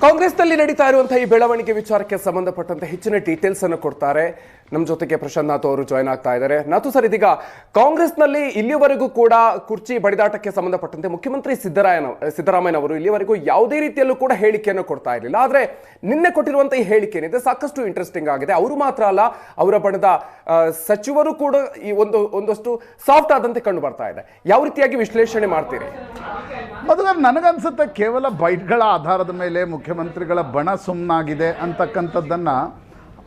ಕಾಂಗ್ರೆಸ್ನಲ್ಲಿ ನಡೀತಾ ಇರುವಂತಹ ಈ ಬೆಳವಣಿಗೆ ವಿಚಾರಕ್ಕೆ ಸಂಬಂಧಪಟ್ಟಂತೆ ಹೆಚ್ಚಿನ ಡೀಟೇಲ್ಸ್ ಅನ್ನು ಕೊಡ್ತಾರೆ. ನಮ್ಮ ಜೊತೆಗೆ ಪ್ರಶಾಂತ್ ನಾಥ್ ಅವರು ಜಾಯ್ನ್ ಆಗ್ತಾ ಇದ್ದಾರೆ. ನಾಥು ಸರ್, ಇದೀಗ ಕಾಂಗ್ರೆಸ್ನಲ್ಲಿ ಇಲ್ಲಿಯವರೆಗೂ ಕೂಡ ಕುರ್ಚಿ ಬಡಿದಾಟಕ್ಕೆ ಸಂಬಂಧಪಟ್ಟಂತೆ ಮುಖ್ಯಮಂತ್ರಿ ಸಿದ್ದರಾಮಯ್ಯ ಅವರು ಇಲ್ಲಿಯವರೆಗೂ ಯಾವುದೇ ರೀತಿಯಲ್ಲೂ ಕೂಡ ಹೇಳಿಕೆಯನ್ನು ಕೊಡ್ತಾ ಇರಲಿಲ್ಲ. ಆದ್ರೆ ನಿನ್ನೆ ಕೊಟ್ಟಿರುವಂತಹ ಈ ಹೇಳಿಕೆ ಏನಿದೆ ಸಾಕಷ್ಟು ಇಂಟ್ರೆಸ್ಟಿಂಗ್ ಆಗಿದೆ. ಅವರು ಮಾತ್ರ ಅಲ್ಲ, ಅವರ ಬಣದ ಸಚಿವರು ಕೂಡ ಈ ಒಂದಷ್ಟು ಸಾಫ್ಟ್ ಆದಂತೆ ಕಂಡು ಬರ್ತಾ ಇದೆ. ಯಾವ ರೀತಿಯಾಗಿ ವಿಶ್ಲೇಷಣೆ ಮಾಡ್ತೀರಿ? ಮದುವೆ ನನಗನ್ಸುತ್ತೆ ಕೇವಲ ಬೈಟ್ಗಳ ಆಧಾರದ ಮೇಲೆ ಮುಖ್ಯಮಂತ್ರಿಗಳ ಬಣ ಸುಮ್ಮನಾಗಿದೆ ಅಂತಕ್ಕಂಥದ್ದನ್ನು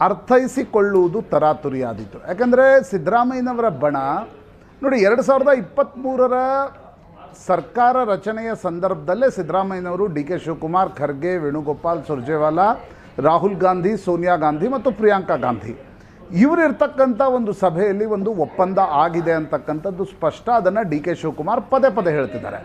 ಅರ್ಥೈಸಿಕೊಳ್ಳುವುದು ತರಾತುರಿಯಾದೀತು. ಯಾಕಂದರೆ ಸಿದ್ದರಾಮಯ್ಯನವರ ಬಣ ನೋಡಿ, 2023ರ ಸರ್ಕಾರ ರಚನೆಯ ಸಂದರ್ಭದಲ್ಲೇ ಸಿದ್ದರಾಮಯ್ಯನವರು ಡಿ ಕೆ ಶಿವಕುಮಾರ್, ಖರ್ಗೆ, ವೇಣುಗೋಪಾಲ್, ಸುರ್ಜೇವಾಲಾ, ರಾಹುಲ್ ಗಾಂಧಿ, ಸೋನಿಯಾ ಗಾಂಧಿ ಮತ್ತು ಪ್ರಿಯಾಂಕಾ ಗಾಂಧಿ ಇವರಿರ್ತಕ್ಕಂಥ ಒಂದು ಸಭೆಯಲ್ಲಿ ಒಂದು ಒಪ್ಪಂದ ಆಗಿದೆ ಅಂತಕ್ಕಂಥದ್ದು ಸ್ಪಷ್ಟ. ಅದನ್ನು ಡಿ ಕೆ ಶಿವಕುಮಾರ್ ಪದೇ ಪದೇ ಹೇಳ್ತಿದ್ದಾರೆ.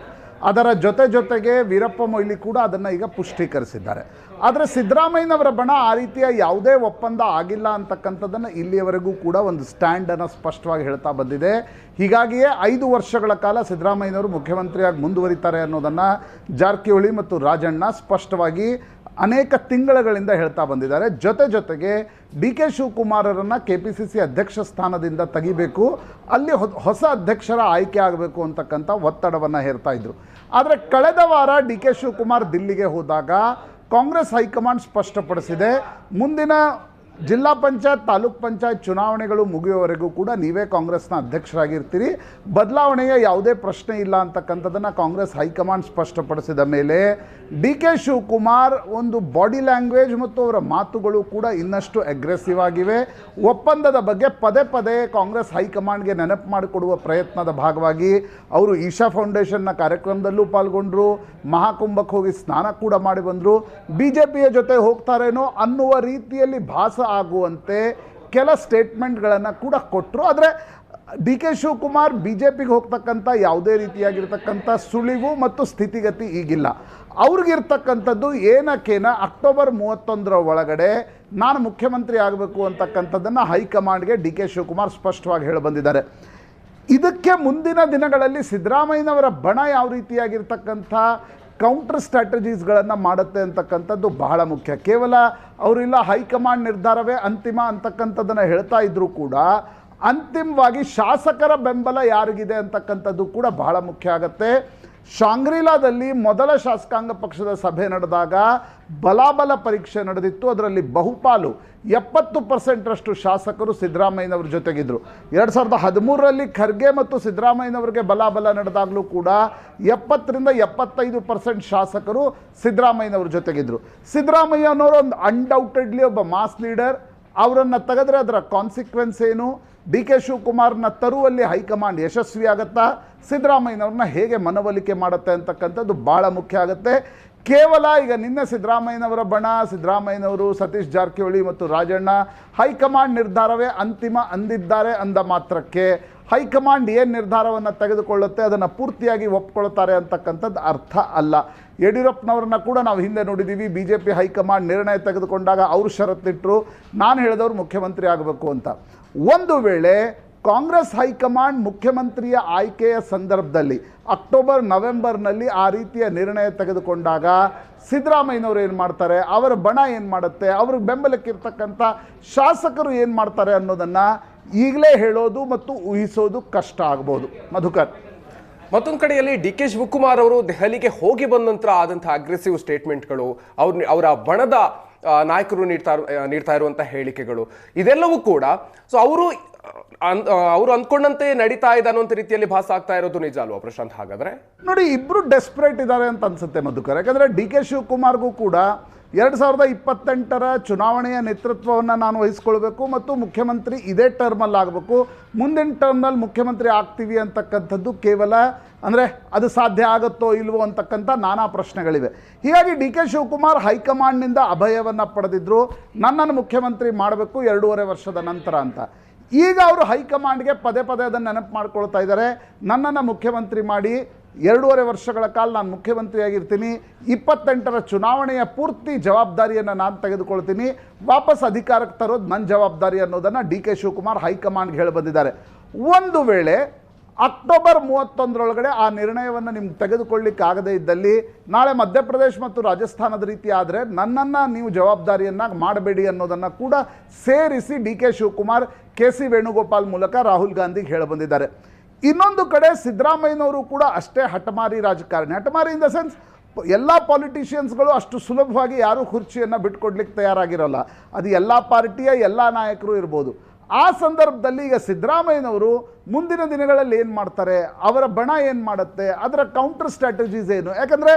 ಅದರ ಜೊತೆಗೆ ವೀರಪ್ಪ ಮೊಯ್ಲಿ ಕೂಡ ಅದನ್ನು ಈಗ ಪುಷ್ಟೀಕರಿಸಿದ್ದಾರೆ. ಆದರೆ ಸಿದ್ದರಾಮಯ್ಯನವರ ಬಣ ಆ ರೀತಿಯ ಯಾವುದೇ ಒಪ್ಪಂದ ಆಗಿಲ್ಲ ಅಂತಕ್ಕಂಥದ್ದನ್ನು ಇಲ್ಲಿಯವರೆಗೂ ಕೂಡ ಒಂದು ಸ್ಟ್ಯಾಂಡನ್ನು ಸ್ಪಷ್ಟವಾಗಿ ಹೇಳ್ತಾ ಬಂದಿದೆ. ಹೀಗಾಗಿಯೇ 5 ವರ್ಷಗಳ ಕಾಲ ಸಿದ್ದರಾಮಯ್ಯನವರು ಮುಖ್ಯಮಂತ್ರಿಯಾಗಿ ಮುಂದುವರಿತಾರೆ ಅನ್ನೋದನ್ನು ಜಾರಕಿಹೊಳಿ ಮತ್ತು ರಾಜಣ್ಣ ಸ್ಪಷ್ಟವಾಗಿ ಅನೇಕ ತಿಂಗಳುಗಳಿಂದ ಹೇಳ್ತಾ ಬಂದಿದ್ದಾರೆ. ಜೊತೆಗೆ ಡಿ ಕೆ ಶಿವಕುಮಾರರನ್ನು KPCC ಅಧ್ಯಕ್ಷ ಸ್ಥಾನದಿಂದ ತೆಗಿಬೇಕು, ಅಲ್ಲಿ ಹೊಸ ಅಧ್ಯಕ್ಷರ ಆಯ್ಕೆ ಆಗಬೇಕು ಅಂತಕ್ಕಂಥ ಒತ್ತಡವನ್ನು ಹೇರ್ತಾ ಇದ್ರು. ಆದರೆ ಕಳೆದ ವಾರ ಡಿ ಕೆ ಶಿವಕುಮಾರ್ ದಿಲ್ಲಿಗೆ ಹೋದಾಗ ಕಾಂಗ್ರೆಸ್ ಹೈಕಮಾಂಡ್ ಸ್ಪಷ್ಟಪಡಿಸಿದೆ, ಮುಂದಿನ ಜಿಲ್ಲಾ ಪಂಚಾಯತ್, ತಾಲೂಕ್ ಪಂಚಾಯತ್ ಚುನಾವಣೆಗಳು ಮುಗಿಯುವವರೆಗೂ ಕೂಡ ನೀವೇ ಕಾಂಗ್ರೆಸ್ನ ಅಧ್ಯಕ್ಷರಾಗಿರ್ತೀರಿ, ಬದಲಾವಣೆಯ ಯಾವುದೇ ಪ್ರಶ್ನೆ ಇಲ್ಲ ಅಂತಕ್ಕಂಥದ್ದನ್ನು ಕಾಂಗ್ರೆಸ್ ಹೈಕಮಾಂಡ್ ಸ್ಪಷ್ಟಪಡಿಸಿದ ಮೇಲೆ ಡಿ ಕೆ ಶಿವಕುಮಾರ್ ಒಂದು ಬಾಡಿ ಲ್ಯಾಂಗ್ವೇಜ್ ಮತ್ತು ಅವರ ಮಾತುಗಳು ಕೂಡ ಇನ್ನಷ್ಟು ಅಗ್ರೆಸಿವ್ ಆಗಿವೆ. ಒಪ್ಪಂದದ ಬಗ್ಗೆ ಪದೇ ಕಾಂಗ್ರೆಸ್ ಹೈಕಮಾಂಡ್ಗೆ ನೆನಪು ಮಾಡಿಕೊಡುವ ಪ್ರಯತ್ನದ ಭಾಗವಾಗಿ ಅವರು ಈಶಾ ಫೌಂಡೇಶನ್ನ ಕಾರ್ಯಕ್ರಮದಲ್ಲೂ ಪಾಲ್ಗೊಂಡ್ರು, ಮಹಾಕುಂಭಕ್ಕೆ ಹೋಗಿ ಸ್ನಾನ ಕೂಡ ಮಾಡಿ ಬಂದರು. BJPಯ ಜೊತೆ ಹೋಗ್ತಾರೇನೋ ಅನ್ನುವ ರೀತಿಯಲ್ಲಿ ಭಾಸ ಆಗುವಂತೆ ಕೆಲ ಸ್ಟೇಟ್ಮೆಂಟ್ಗಳನ್ನು ಕೂಡ ಕೊಟ್ಟರು. ಆದರೆ ಡಿ ಕೆ ಶಿವಕುಮಾರ್ BJPಗೆ ಹೋಗ್ತಕ್ಕಂಥ ಯಾವುದೇ ರೀತಿಯಾಗಿರ್ತಕ್ಕಂಥ ಸುಳಿವು ಮತ್ತು ಸ್ಥಿತಿಗತಿ ಈಗಿಲ್ಲ. ಅವ್ರಿಗಿರ್ತಕ್ಕಂಥದ್ದು ಏನಕ್ಕೇನ ಅಕ್ಟೋಬರ್ 31ರ ಒಳಗಡೆ ನಾನು ಮುಖ್ಯಮಂತ್ರಿ ಆಗಬೇಕು ಅಂತಕ್ಕಂಥದ್ದನ್ನು ಹೈಕಮಾಂಡ್ಗೆ ಡಿ ಕೆ ಶಿವಕುಮಾರ್ ಸ್ಪಷ್ಟವಾಗಿ ಹೇಳಿ ಬಂದಿದ್ದಾರೆ. ಇದಕ್ಕೆ ಮುಂದಿನ ದಿನಗಳಲ್ಲಿ ಸಿದ್ದರಾಮಯ್ಯನವರ ಬಣ ಯಾವ ರೀತಿಯಾಗಿರ್ತಕ್ಕಂಥ ಕೌಂಟರ್ ಸ್ಟ್ರಾಟಜೀಸ್ಗಳನ್ನು ಮಾಡುತ್ತೆ ಅಂತಕ್ಕಂಥದ್ದು ಬಹಳ ಮುಖ್ಯ. ಕೇವಲ ಅವರಿಲ್ಲ ಹೈಕಮಾಂಡ್ ನಿರ್ಧಾರವೇ ಅಂತಿಮ ಅಂತಕ್ಕಂಥದ್ದನ್ನು ಹೇಳ್ತಾ ಇದ್ದರೂ ಕೂಡ ಅಂತಿಮವಾಗಿ ಶಾಸಕರ ಬೆಂಬಲ ಯಾರಿಗಿದೆ ಅಂತಕ್ಕಂಥದ್ದು ಕೂಡ ಬಹಳ ಮುಖ್ಯ ಆಗುತ್ತೆ. ಶಾಂಗ್ರಿಲಾದಲ್ಲಿ ಮೊದಲ ಶಾಸಕಾಂಗ ಪಕ್ಷದ ಸಭೆ ನಡೆದಾಗ ಬಲಾಬಲ ಪರೀಕ್ಷೆ ನಡೆದಿತ್ತು. ಅದರಲ್ಲಿ ಬಹುಪಾಲು 70% ಶಾಸಕರು ಸಿದ್ದರಾಮಯ್ಯನವ್ರ ಜೊತೆಗಿದ್ದರು. 2013ರಲ್ಲಿ ಖರ್ಗೆ ಮತ್ತು ಸಿದ್ದರಾಮಯ್ಯನವರಿಗೆ ಬಲಾಬಲ ನಡೆದಾಗಲೂ ಕೂಡ 70ರಿಂದ 75% ಶಾಸಕರು ಸಿದ್ದರಾಮಯ್ಯನವ್ರ ಜೊತೆಗಿದ್ದರು. ಸಿದ್ದರಾಮಯ್ಯನವರು ಒಂದು ಅನ್ಡೌಟೆಡ್ಲಿ ಒಬ್ಬ ಮಾಸ್ ಲೀಡರ್. ಅವರನ್ನು ತೆಗೆದ್ರೆ ಅದರ ಕಾನ್ಸಿಕ್ವೆನ್ಸ್ ಏನು? ಡಿ ಕೆ ಶಿವಕುಮಾರ್ನ ತರುವಲ್ಲಿ ಹೈಕಮಾಂಡ್ ಯಶಸ್ವಿಯಾಗತ್ತಾ, ಸಿದ್ದರಾಮಯ್ಯನವ್ರನ್ನ ಹೇಗೆ ಮನವೊಲಿಕೆ ಮಾಡುತ್ತೆ ಅಂತಕ್ಕಂಥದ್ದು ಭಾಳ ಮುಖ್ಯ ಆಗುತ್ತೆ. ಕೇವಲ ಈಗ ನಿನ್ನೆ ಸಿದ್ದರಾಮಯ್ಯನವರ ಬಣ, ಸಿದ್ದರಾಮಯ್ಯನವರು, ಸತೀಶ್ ಜಾರಕಿಹೊಳಿ ಮತ್ತು ರಾಜಣ್ಣ ಹೈಕಮಾಂಡ್ ನಿರ್ಧಾರವೇ ಅಂತಿಮ ಅಂದಿದ್ದಾರೆ ಅಂದ ಮಾತ್ರಕ್ಕೆ ಹೈಕಮಾಂಡ್ ಏನು ನಿರ್ಧಾರವನ್ನು ತೆಗೆದುಕೊಳ್ಳುತ್ತೆ ಅದನ್ನು ಪೂರ್ತಿಯಾಗಿ ಒಪ್ಕೊಳ್ತಾರೆ ಅಂತಕ್ಕಂಥದ್ದು ಅರ್ಥ ಅಲ್ಲ. ಯಡಿಯೂರಪ್ಪನವ್ರನ್ನ ಕೂಡ ನಾವು ಹಿಂದೆ ನೋಡಿದ್ದೀವಿ. BJP ಹೈಕಮಾಂಡ್ ನಿರ್ಣಯ ತೆಗೆದುಕೊಂಡಾಗ ಅವರು ಷರತ್ತಿಟ್ಟರು, ನಾನು ಹೇಳಿದವರು ಮುಖ್ಯಮಂತ್ರಿ ಆಗಬೇಕು ಅಂತ. ಒಂದು ವೇಳೆ ಕಾಂಗ್ರೆಸ್ ಹೈಕಮಾಂಡ್ ಮುಖ್ಯಮಂತ್ರಿಯ ಆಯ್ಕೆಯ ಸಂದರ್ಭದಲ್ಲಿ ಅಕ್ಟೋಬರ್ ನವೆಂಬರ್ನಲ್ಲಿ ಆ ರೀತಿಯ ನಿರ್ಣಯ ತೆಗೆದುಕೊಂಡಾಗ ಸಿದ್ದರಾಮಯ್ಯನವರು ಏನು ಮಾಡ್ತಾರೆ, ಅವರ ಬಣ ಏನು ಮಾಡುತ್ತೆ, ಅವ್ರಿಗೆ ಬೆಂಬಲಕ್ಕಿರ್ತಕ್ಕಂಥ ಶಾಸಕರು ಏನು ಮಾಡ್ತಾರೆ ಅನ್ನೋದನ್ನು ಈಗಲೇ ಹೇಳೋದು ಮತ್ತು ಊಹಿಸೋದು ಕಷ್ಟ ಆಗ್ಬೋದು. ಮಧುಕರ್, ಮತ್ತೊಂದು ಕಡೆಯಲ್ಲಿ ಡಿ ಕೆ ಶಿವಕುಮಾರ್ ಅವರು ದೆಹಲಿಗೆ ಹೋಗಿ ಬಂದ ನಂತರ ಆದಂತಹ ಅಗ್ರೆಸಿವ್ ಸ್ಟೇಟ್ಮೆಂಟ್ಗಳು, ಅವರ ಬಣದ ನಾಯಕರು ನೀಡ್ತಾ ಇರುವಂಥ ಹೇಳಿಕೆಗಳು, ಇದೆಲ್ಲವೂ ಕೂಡ ಸೊ ಅವರು ಅಂದ್ಕೊಂಡಂತೆ ನಡೀತಾ ಇದೆ ಅನ್ನೋಂಥ ರೀತಿಯಲ್ಲಿ ಭಾಸ ಆಗ್ತಾ ಇರೋದು ನಿಜ ಅಲ್ವಾ ಪ್ರಶಾಂತ್? ಹಾಗಾದ್ರೆ ನೋಡಿ, ಇಬ್ಬರು ಡೆಸ್ಪರೇಟ್ ಇದ್ದಾರೆ ಅಂತ ಅನ್ಸುತ್ತೆ ಮಧುಕರ್. ಯಾಕಂದರೆ ಡಿ ಕೆ ಶಿವಕುಮಾರ್ಗೂ ಕೂಡ 2028ರ ಚುನಾವಣೆಯ ನೇತೃತ್ವವನ್ನು ನಾನು ವಹಿಸ್ಕೊಳ್ಬೇಕು ಮತ್ತು ಮುಖ್ಯಮಂತ್ರಿ ಇದೇ ಟರ್ಮಲ್ಲಿ ಆಗಬೇಕು, ಮುಂದಿನ ಟರ್ಮ್ನಲ್ಲಿ ಮುಖ್ಯಮಂತ್ರಿ ಆಗ್ತೀವಿ ಅಂತಕ್ಕಂಥದ್ದು ಕೇವಲ ಅಂದರೆ ಅದು ಸಾಧ್ಯ ಆಗುತ್ತೋ ಇಲ್ವೋ ಅಂತಕ್ಕಂಥ ನಾನಾ ಪ್ರಶ್ನೆಗಳಿವೆ. ಹೀಗಾಗಿ ಡಿ ಕೆ ಶಿವಕುಮಾರ್ ಹೈಕಮಾಂಡ್ನಿಂದ ಅಭಯವನ್ನು ಪಡೆದಿದ್ದರು, ನನ್ನನ್ನು ಮುಖ್ಯಮಂತ್ರಿ ಮಾಡಬೇಕು 2.5 ವರ್ಷದ ನಂತರ ಅಂತ. ಈಗ ಅವರು ಹೈಕಮಾಂಡ್ಗೆ ಪದೇ ಅದನ್ನು ನೆನಪು ಮಾಡ್ಕೊಳ್ತಾ ಇದ್ದಾರೆ, ನನ್ನನ್ನು ಮುಖ್ಯಮಂತ್ರಿ ಮಾಡಿ 2.5 ವರ್ಷಗಳ ಕಾಲ ನಾನು ಮುಖ್ಯಮಂತ್ರಿಯಾಗಿರ್ತೀನಿ, 28ರ ಚುನಾವಣೆಯ ಪೂರ್ತಿ ಜವಾಬ್ದಾರಿಯನ್ನು ನಾನು ತೆಗೆದುಕೊಳ್ತೀನಿ, ವಾಪಸ್ ಅಧಿಕಾರಕ್ಕೆ ತರೋದು ನನ್ನ ಜವಾಬ್ದಾರಿ ಅನ್ನೋದನ್ನು ಡಿ ಕೆ ಶಿವಕುಮಾರ್ ಹೈಕಮಾಂಡ್ಗೆ ಹೇಳಿ ಬಂದಿದ್ದಾರೆ. ಒಂದು ವೇಳೆ ಅಕ್ಟೋಬರ್ 31ರೊಳಗಡೆ ಆ ನಿರ್ಣಯವನ್ನು ನಿಮ್ಗೆ ತೆಗೆದುಕೊಳ್ಳಿಕ್ಕೆ ಆಗದೇ ಇದ್ದಲ್ಲಿ ನಾಳೆ ಮಧ್ಯಪ್ರದೇಶ ಮತ್ತು ರಾಜಸ್ಥಾನದ ರೀತಿ ಆದರೆ ನನ್ನನ್ನು ನೀವು ಜವಾಬ್ದಾರಿಯನ್ನಾಗಿ ಮಾಡಬೇಡಿ ಅನ್ನೋದನ್ನು ಕೂಡ ಸೇರಿಸಿ D K Shivakumar K C Venugopal ಮೂಲಕ ರಾಹುಲ್ ಗಾಂಧಿಗೆ ಹೇಳಿ ಬಂದಿದ್ದಾರೆ. ಇನ್ನೊಂದು ಕಡೆ ಸಿದ್ದರಾಮಯ್ಯನವರು ಕೂಡ ಅಷ್ಟೇ ಹಠಮಾರಿ ರಾಜಕಾರಣಿ. ಹಠಮಾರಿ ಇನ್ ದ ಸೆನ್ಸ್ ಎಲ್ಲ ಪಾಲಿಟಿಷಿಯನ್ಸ್ಗಳು ಅಷ್ಟು ಸುಲಭವಾಗಿ ಯಾರೂ ಕುರ್ಚಿಯನ್ನು ಬಿಟ್ಕೊಡ್ಲಿಕ್ಕೆ ತಯಾರಾಗಿರೋಲ್ಲ. ಅದು ಎಲ್ಲ ಪಾರ್ಟಿಯ ಎಲ್ಲ ನಾಯಕರು ಇರ್ಬೋದು. ಆ ಸಂದರ್ಭದಲ್ಲಿ ಈಗ ಸಿದ್ದರಾಮಯ್ಯನವರು ಮುಂದಿನ ದಿನಗಳಲ್ಲಿ ಏನು ಮಾಡ್ತಾರೆ, ಅವರ ಬಣ ಏನು ಮಾಡುತ್ತೆ, ಅದರ ಕೌಂಟರ್ ಸ್ಟ್ರಾಟಜೀಸ್ ಏನು? ಯಾಕಂದರೆ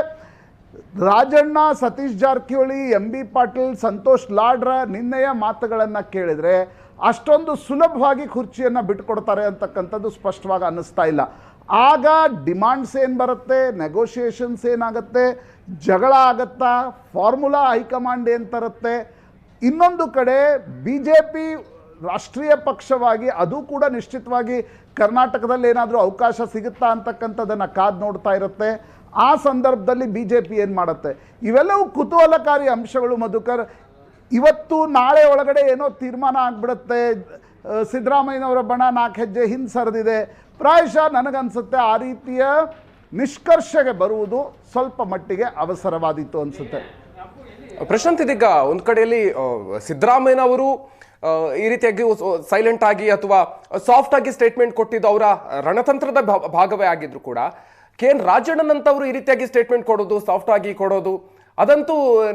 ರಾಜಣ್ಣ, ಸತೀಶ್ ಜಾರಕಿಹೊಳಿ, ಎಂ ಬಿ ಪಾಟೀಲ್, ಸಂತೋಷ್ ಲಾಡ್ರ ನಿನ್ನೆಯ ಮಾತುಗಳನ್ನು ಕೇಳಿದರೆ ಅಷ್ಟೊಂದು ಸುಲಭವಾಗಿ ಕುರ್ಚಿಯನ್ನು ಬಿಟ್ಕೊಡ್ತಾರೆ ಅಂತಕ್ಕಂಥದ್ದು ಸ್ಪಷ್ಟವಾಗಿ ಅನ್ನಿಸ್ತಾ ಇಲ್ಲ. ಆಗ ಡಿಮಾಂಡ್ಸ್ ಏನು ಬರುತ್ತೆ, ನೆಗೋಷಿಯೇಷನ್ಸ್ ಏನಾಗುತ್ತೆ, ಜಗಳ ಆಗತ್ತಾ, ಫಾರ್ಮುಲಾ ಹೈಕಮಾಂಡ್ ಏನು ತರುತ್ತೆ. ಇನ್ನೊಂದು ಕಡೆ ಬಿ ಜೆ ಪಿ ರಾಷ್ಟ್ರೀಯ ಪಕ್ಷವಾಗಿ ಅದು ಕೂಡ ನಿಶ್ಚಿತವಾಗಿ ಕರ್ನಾಟಕದಲ್ಲಿ ಏನಾದರೂ ಅವಕಾಶ ಸಿಗುತ್ತಾ ಅಂತಕ್ಕಂಥದ್ದನ್ನು ಕಾದು ನೋಡ್ತಾ ಇರುತ್ತೆ. ಆ ಸಂದರ್ಭದಲ್ಲಿ ಬಿ ಜೆ ಪಿ ಏನು ಮಾಡುತ್ತೆ, ಇವೆಲ್ಲವೂ ಕುತೂಹಲಕಾರಿ ಅಂಶಗಳು ಮಧುಕರ್. ಇವತ್ತು ನಾಳೆ ಒಳಗಡೆ ಏನೋ ತೀರ್ಮಾನ ಆಗಿಬಿಡುತ್ತೆ, ಸಿದ್ದರಾಮಯ್ಯನವರ ಬಣ 4 ಹೆಜ್ಜೆ ಹಿಂದೆ ಸರಿದಿದೆ. ಪ್ರಾಯಶಃ ನನಗನ್ಸುತ್ತೆ ಆ ರೀತಿಯ ನಿಷ್ಕರ್ಷೆಗೆ ಬರುವುದು ಸ್ವಲ್ಪ ಮಟ್ಟಿಗೆ ಅವಸರವಾದೀತು ಅನಿಸುತ್ತೆ. ಪ್ರಶಾಂತ್, ಇದೀಗ ಒಂದು ಕಡೆಯಲ್ಲಿ ಸಿದ್ದರಾಮಯ್ಯನವರು ಈ ರೀತಿಯಾಗಿ ಸೈಲೆಂಟ್ ಆಗಿ ಅಥವಾ ಸಾಫ್ಟ್ ಆಗಿ ಸ್ಟೇಟ್ಮೆಂಟ್ ಕೊಟ್ಟಿದ್ದು ಅವರ ರಣತಂತ್ರದ ಭಾಗವೇ ಆಗಿದ್ರು ಕೂಡ ಕೆ ಎನ್ ರಾಜಣ್ಣನಂತವರು ಈ ರೀತಿಯಾಗಿ ಸ್ಟೇಟ್ಮೆಂಟ್ ಕೊಡೋದು, ಸಾಫ್ಟ್ ಆಗಿ ಕೊಡೋದು, ಅದಂತೂ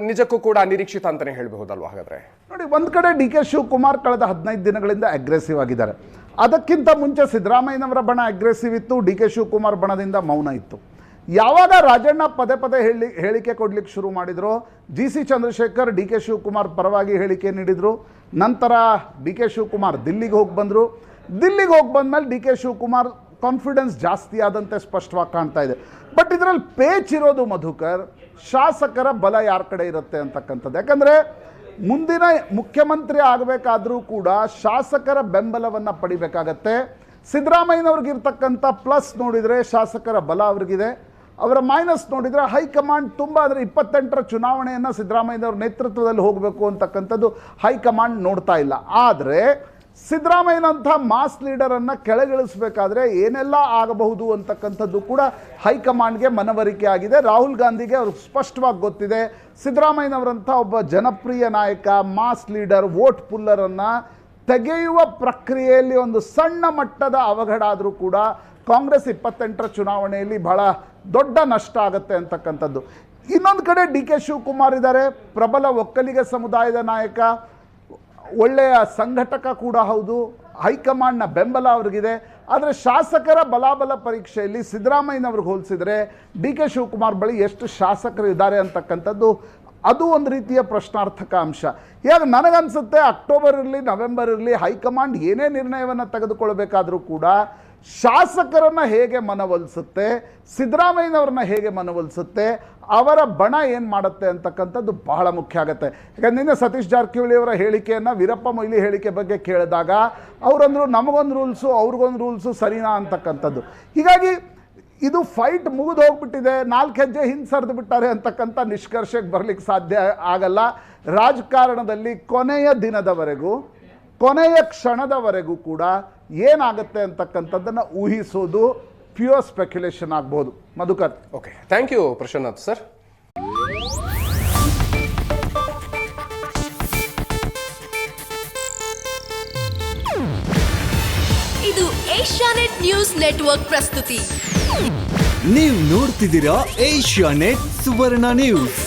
ನಿಜಕ್ಕೂ ಕೂಡ ನಿರೀಕ್ಷಿತ ಅಂತಾನೆ ಹೇಳಬಹುದಲ್ವಾ? ಹಾಗಾದ್ರೆ ನೋಡಿ, ಒಂದು ಕಡೆ ಡಿ ಕೆ ಶಿವಕುಮಾರ್ ಕಳೆದ 15 ದಿನಗಳಿಂದ ಅಗ್ರೆಸಿವ್ ಆಗಿದ್ದಾರೆ. ಅದಕ್ಕಿಂತ ಮುಂಚೆ ಸಿದ್ದರಾಮಯ್ಯನವರ ಬಣ ಅಗ್ರೆಸಿವ್ ಇತ್ತು, ಡಿ ಕೆ ಶಿವಕುಮಾರ್ ಬಣದಿಂದ ಮೌನ ಇತ್ತು. ಯಾವಾಗ ರಾಜಣ್ಣ ಪದೇ ಪದೇ ಹೇಳಿಕೆ ಕೊಡ್ಲಿಕ್ಕೆ ಶುರು ಮಾಡಿದ್ರು, G C Chandrashekhar D K Shivakumar ಪರವಾಗಿ ಹೇಳಿಕೆ ನೀಡಿದರು. ನಂತರ ಡಿ ಕೆ ಶಿವಕುಮಾರ್ ದಿಲ್ಲಿಗೆ ಹೋಗಿ ಬಂದರು. ದಿಲ್ಲಿಗೆ ಹೋಗಿ ಬಂದಮೇಲೆ ಡಿ ಕೆ ಶಿವಕುಮಾರ್ ಕಾನ್ಫಿಡೆನ್ಸ್ ಜಾಸ್ತಿ ಆದಂತೆ ಸ್ಪಷ್ಟವಾಗಿ ಕಾಣ್ತಾ ಇದೆ. ಬಟ್ ಇದರಲ್ಲಿ ಪೇಚ್ ಇರೋದು ಮಧುಕರ್, ಶಾಸಕರ ಬಲ ಯಾರ ಕಡೆ ಇರುತ್ತೆ ಅಂತಕ್ಕಂಥದ್ದು. ಯಾಕಂದರೆ ಮುಂದಿನ ಮುಖ್ಯಮಂತ್ರಿ ಆಗಬೇಕಾದ್ರೂ ಕೂಡ ಶಾಸಕರ ಬೆಂಬಲವನ್ನು ಪಡಿಬೇಕಾಗತ್ತೆ. ಸಿದ್ದರಾಮಯ್ಯನವ್ರಿಗಿರ್ತಕ್ಕಂಥ ಪ್ಲಸ್ ನೋಡಿದರೆ ಶಾಸಕರ ಬಲ ಅವ್ರಿಗಿದೆ, ಅವರ ಮೈನಸ್ ನೋಡಿದರೆ ಹೈಕಮಾಂಡ್ ತುಂಬ, ಅಂದರೆ 28ರ ಚುನಾವಣೆಯನ್ನು ಸಿದ್ದರಾಮಯ್ಯನವ್ರ ನೇತೃತ್ವದಲ್ಲಿ ಹೋಗಬೇಕು ಅಂತಕ್ಕಂಥದ್ದು ಹೈಕಮಾಂಡ್ ನೋಡ್ತಾ ಇಲ್ಲ. ಆದರೆ ಸಿದ್ದರಾಮಯ್ಯನಂಥ ಮಾಸ್ ಲೀಡರನ್ನು ಕೆಳಗಿಳಿಸಬೇಕಾದ್ರೆ ಏನೆಲ್ಲ ಆಗಬಹುದು ಅಂತಕ್ಕಂಥದ್ದು ಕೂಡ ಹೈಕಮಾಂಡ್ಗೆ ಮನವರಿಕೆ ಆಗಿದೆ. ರಾಹುಲ್ ಗಾಂಧಿಗೆ ಅವ್ರಿಗೆ ಸ್ಪಷ್ಟವಾಗಿ ಗೊತ್ತಿದೆ, ಸಿದ್ದರಾಮಯ್ಯನವರಂಥ ಒಬ್ಬ ಜನಪ್ರಿಯ ನಾಯಕ, ಮಾಸ್ ಲೀಡರ್, ವೋಟ್ ಪುಲ್ಲರನ್ನು ತೆಗೆಯುವ ಪ್ರಕ್ರಿಯೆಯಲ್ಲಿ ಒಂದು ಸಣ್ಣ ಮಟ್ಟದ ಅವಘಡ ಆದರೂ ಕೂಡ ಕಾಂಗ್ರೆಸ್ 28ರ ಚುನಾವಣೆಯಲ್ಲಿ ಬಹಳ ದೊಡ್ಡ ನಷ್ಟ ಆಗುತ್ತೆ ಅಂತಕ್ಕಂಥದ್ದು. ಇನ್ನೊಂದು ಕಡೆ ಡಿ ಕೆ ಶಿವಕುಮಾರ್ ಇದ್ದಾರೆ, ಪ್ರಬಲ ಒಕ್ಕಲಿಗ ಸಮುದಾಯದ ನಾಯಕ, ಒಳ್ಳೆಯ ಸಂಘಟಕ ಕೂಡ ಹೌದು, ಹೈಕಮಾಂಡ್ನ ಬೆಂಬಲ ಅವ್ರಿಗಿದೆ. ಆದರೆ ಶಾಸಕರ ಬಲಾಬಲ ಪರೀಕ್ಷೆಯಲ್ಲಿ ಸಿದ್ದರಾಮಯ್ಯನವ್ರಿಗೆ ಹೋಲಿಸಿದರೆ ಡಿ ಕೆ ಶಿವಕುಮಾರ್ ಬಳಿ ಎಷ್ಟು ಶಾಸಕರು ಇದ್ದಾರೆ ಅಂತಕ್ಕಂಥದ್ದು ಅದು ಒಂದು ರೀತಿಯ ಪ್ರಶ್ನಾರ್ಥಕ ಅಂಶ. ಈಗ ನನಗನ್ಸುತ್ತೆ ಅಕ್ಟೋಬರ್ ಇರಲಿ, ನವೆಂಬರ್ ಇರಲಿ, ಹೈಕಮಾಂಡ್ ಏನೇ ನಿರ್ಣಯವನ್ನು ತೆಗೆದುಕೊಳ್ಬೇಕಾದ್ರೂ ಕೂಡ ಶಾಸಕರನ್ನು ಹೇಗೆ ಮನವೊಲಿಸುತ್ತೆ, ಸಿದ್ದರಾಮಯ್ಯನವ್ರನ್ನ ಹೇಗೆ ಮನವೊಲಿಸುತ್ತೆ, ಅವರ ಬಣ ಏನು ಮಾಡುತ್ತೆ ಅಂತಕ್ಕಂಥದ್ದು ಬಹಳ ಮುಖ್ಯ ಆಗುತ್ತೆ. ಯಾಕಂದ್ರೆ ನಿನ್ನೆ ಸತೀಶ್ ಜಾರಕಿಹೊಳಿ ಅವರ ಹೇಳಿಕೆಯನ್ನು ವೀರಪ್ಪ ಮೊಯ್ಲಿ ಹೇಳಿಕೆ ಬಗ್ಗೆ ಕೇಳಿದಾಗ ಅವರಂದ್ರು ನಮಗೊಂದು ರೂಲ್ಸು, ಅವ್ರಿಗೊಂದು ರೂಲ್ಸು, ಸರಿನಾ ಅಂತಕ್ಕಂಥದ್ದು. ಹೀಗಾಗಿ ಇದು ಫೈಟ್ ಮುಗಿದು ಹೋಗ್ಬಿಟ್ಟಿದೆ, 4 ಹೆಜ್ಜೆ ಹಿಂದೆ ಸರಿದು ಬಿಟ್ಟಾರೆ ಅಂತಕ್ಕಂಥ ನಿಷ್ಕರ್ಷೆಗೆ ಬರಲಿಕ್ಕೆ ಸಾಧ್ಯ ಆಗಲ್ಲ. ರಾಜಕಾರಣದಲ್ಲಿ ಕೊನೆಯ ದಿನದವರೆಗೂ, ಕೊನೆಯ ಕ್ಷಣದವರೆಗೂ ಕೂಡ ಏನಾಗುತ್ತೆ ಅಂತಕ್ಕಂಥದ್ದನ್ನು ಊಹಿಸೋದು ಪ್ಯೂರ್ ಸ್ಪೆಕ್ಯುಲೇಷನ್ ಆಗ್ಬೋದು Madhukar. Okay, thank you Prashant sir. ಇದು ಏಷ್ಯಾನೆಟ್ ನ್ಯೂಸ್ ನೆಟ್ವರ್ಕ್ ಪ್ರಸ್ತುತಿ. ನೀವು ನೋಡ್ತಿದ್ದೀರಾ ಏಷ್ಯಾನೆಟ್ ಸುವರ್ಣ ನ್ಯೂಸ್.